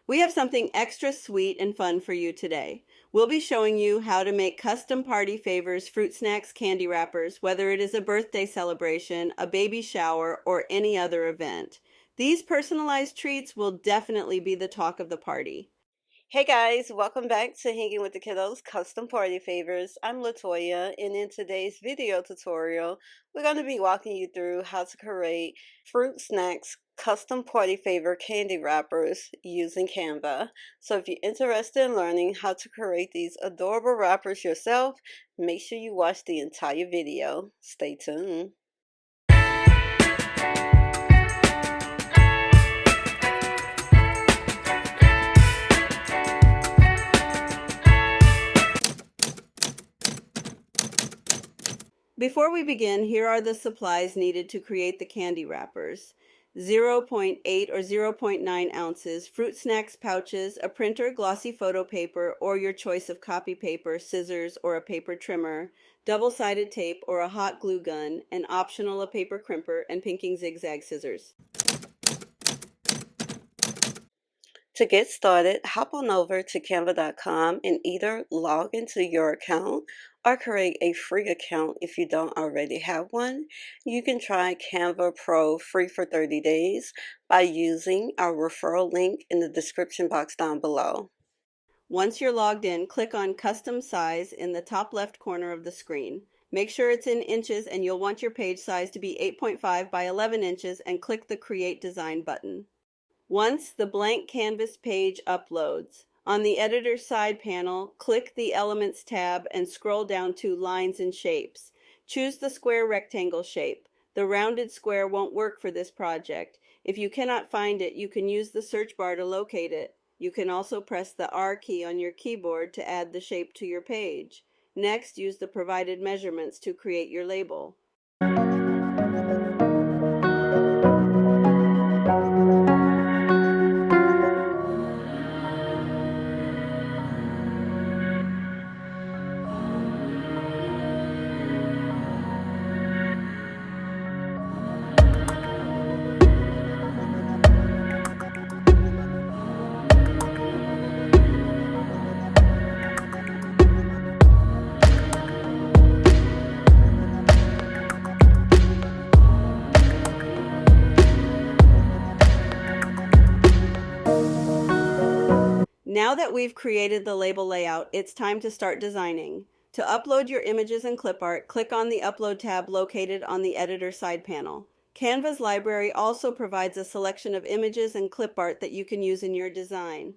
We have something extra sweet and fun for you today. We'll be showing you how to make custom party favors, fruit snacks, candy wrappers, whether it is a birthday celebration, a baby shower, or any other event. These personalized treats will definitely be the talk of the party. Hey guys, welcome back to Hanging with the Kiddos Custom Party Favors. I'm Latoya, and in today's video tutorial, we're going to be walking you through how to create fruit snacks custom party favor candy wrappers using Canva. So if you're interested in learning how to create these adorable wrappers yourself, make sure you watch the entire video. Stay tuned. Before we begin, here are the supplies needed to create the candy wrappers. 0.8 or 0.9 ounces, fruit snacks pouches, a printer, glossy photo paper, or your choice of copy paper, scissors, or a paper trimmer, double-sided tape or a hot glue gun, and optional a paper crimper and pinking zigzag scissors. To get started, hop on over to canva.com and either log into your account or create a free account if you don't already have one. You can try Canva Pro free for 30 days by using our referral link in the description box down below. Once you're logged in, click on Custom Size in the top left corner of the screen. Make sure it's in inches and you'll want your page size to be 8.5 by 11 inches and click the Create Design button. Once the blank canvas page uploads, on the editor side panel, click the Elements tab and scroll down to Lines and Shapes. Choose the square rectangle shape. The rounded square won't work for this project. If you cannot find it, you can use the search bar to locate it. You can also press the R key on your keyboard to add the shape to your page. Next, use the provided measurements to create your label. Now that we've created the label layout, it's time to start designing. To upload your images and clip art, click on the Upload tab located on the editor side panel. Canva's library also provides a selection of images and clip art that you can use in your design.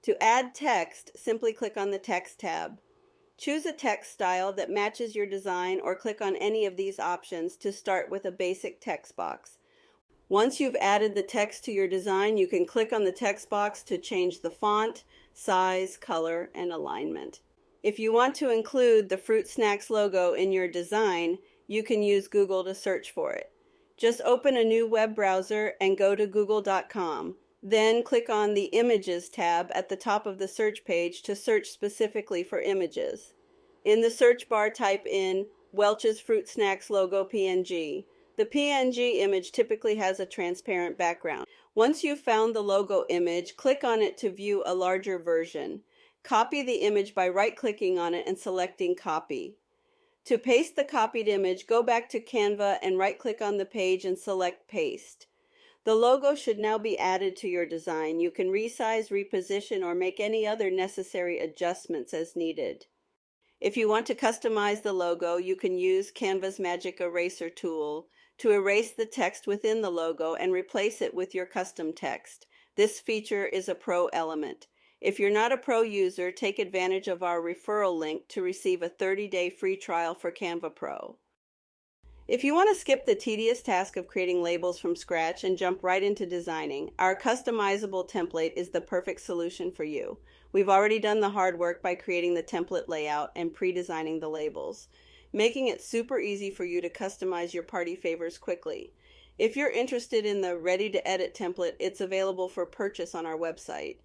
To add text, simply click on the Text tab. Choose a text style that matches your design or click on any of these options to start with a basic text box. Once you've added the text to your design, you can click on the text box to change the font, size, color, and alignment. If you want to include the Fruit Snacks logo in your design, you can use Google to search for it. Just open a new web browser and go to google.com. Then click on the Images tab at the top of the search page to search specifically for images. In the search bar, type in Welch's Fruit Snacks logo PNG. The PNG image typically has a transparent background. Once you've found the logo image, click on it to view a larger version. Copy the image by right-clicking on it and selecting Copy. To paste the copied image, go back to Canva and right-click on the page and select Paste. The logo should now be added to your design. You can resize, reposition, or make any other necessary adjustments as needed. If you want to customize the logo, you can use Canva's Magic Eraser tool to erase the text within the logo and replace it with your custom text. This feature is a pro element. If you're not a pro user, take advantage of our referral link to receive a 30-day free trial for Canva Pro. If you want to skip the tedious task of creating labels from scratch and jump right into designing, our customizable template is the perfect solution for you. We've already done the hard work by creating the template layout and pre-designing the labels, making it super easy for you to customize your party favors quickly. If you're interested in the ready-to-edit template, it's available for purchase on our website.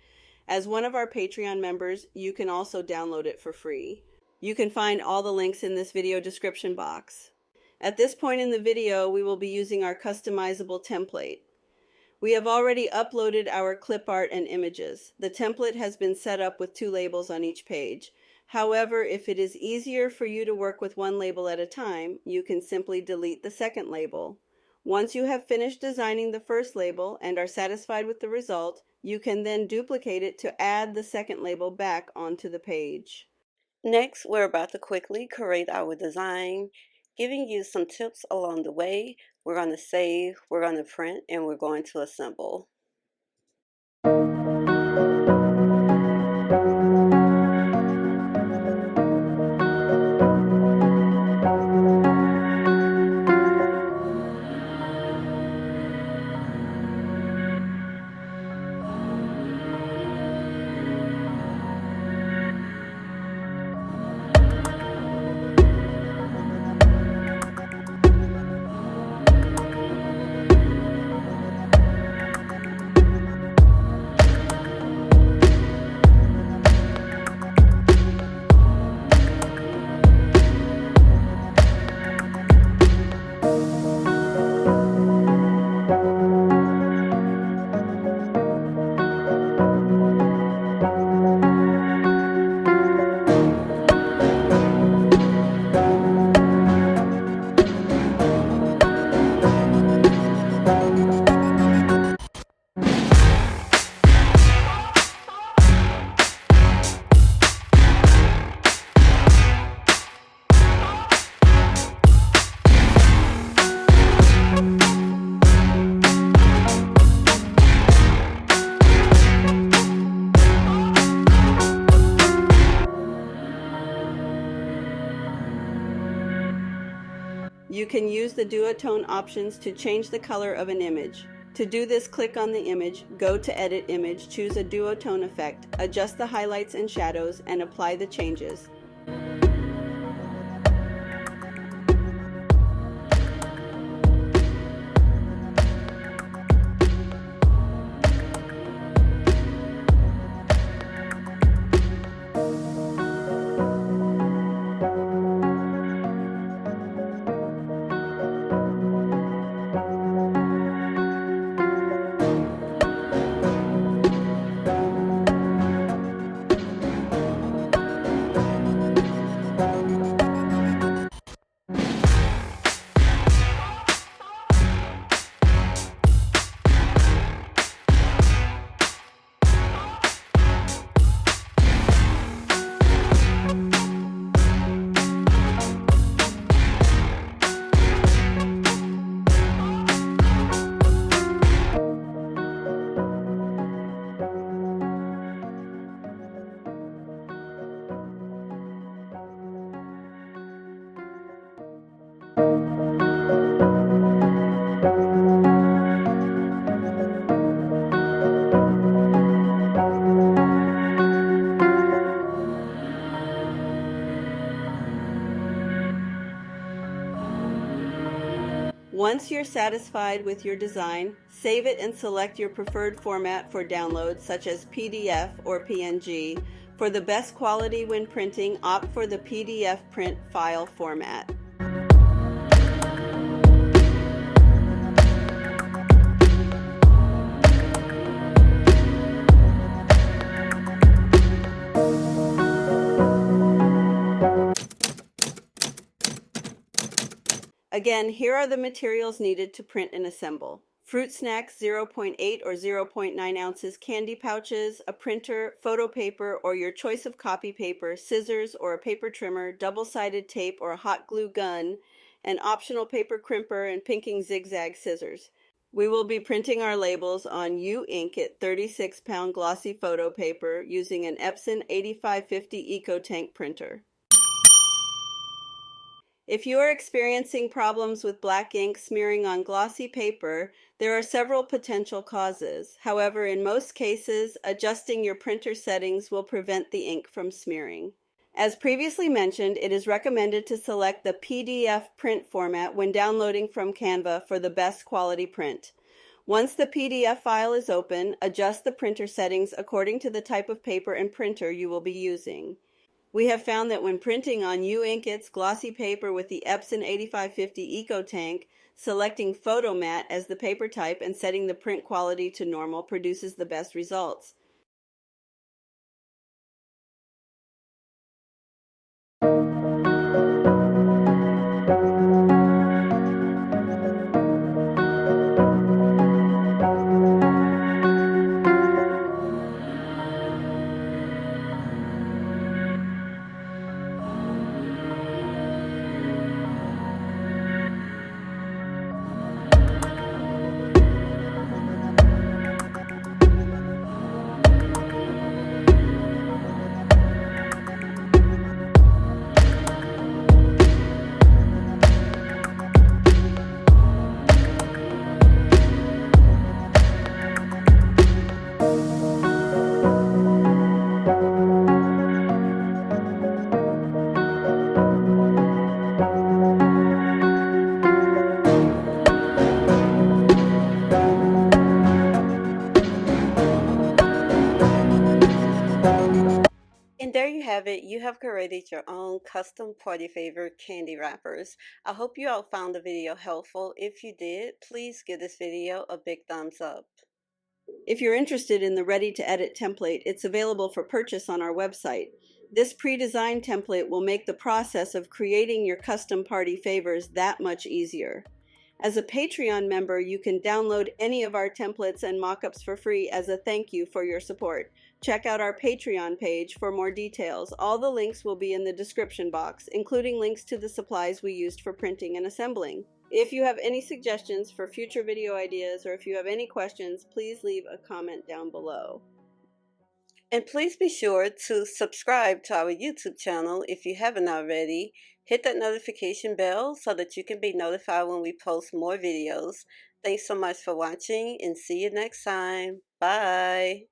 As one of our Patreon members, you can also download it for free. You can find all the links in this video description box. At this point in the video, we will be using our customizable template. We have already uploaded our clip art and images. The template has been set up with 2 labels on each page. However, if it is easier for you to work with 1 label at a time, you can simply delete the second label. Once you have finished designing the first label and are satisfied with the result, you can then duplicate it to add the second label back onto the page. Next, we're about to quickly create our design, giving you some tips along the way. We're going to save, we're going to print, and we're going to assemble. You can use the duotone options to change the color of an image. To do this, click on the image, go to Edit Image, choose a duotone effect, adjust the highlights and shadows, and apply the changes. Once you're satisfied with your design, save it and select your preferred format for download, such as PDF or PNG. For the best quality when printing, opt for the PDF print file format. Again, here are the materials needed to print and assemble. Fruit snacks, 0.8 or 0.9 ounces candy pouches, a printer, photo paper or your choice of copy paper, scissors or a paper trimmer, double-sided tape or a hot glue gun, an optional paper crimper and pinking zigzag scissors. We will be printing our labels on U-Inkit 36-pound glossy photo paper using an Epson 8550 EcoTank printer. If you are experiencing problems with black ink smearing on glossy paper, there are several potential causes. However, in most cases, adjusting your printer settings will prevent the ink from smearing. As previously mentioned, it is recommended to select the PDF print format when downloading from Canva for the best quality print. Once the PDF file is open, adjust the printer settings according to the type of paper and printer you will be using. We have found that when printing on U-Inkit's glossy paper with the Epson 8550 EcoTank, Selecting photo mat as the paper type and setting the print quality to normal produces the best results. And there you have it. You have created your own custom party favor candy wrappers. I hope you all found the video helpful. If you did, please give this video a big thumbs up. If you're interested in the ready-to-edit template, it's available for purchase on our website. This pre-designed template will make the process of creating your custom party favors that much easier. As a Patreon member, you can download any of our templates and mockups for free as a thank you for your support. Check out our Patreon page for more details. All the links will be in the description box, including links to the supplies we used for printing and assembling. If you have any suggestions for future video ideas or if you have any questions, please leave a comment down below. And please be sure to subscribe to our YouTube channel if you haven't already. Hit that notification bell so that you can be notified when we post more videos. Thanks so much for watching and see you next time. Bye.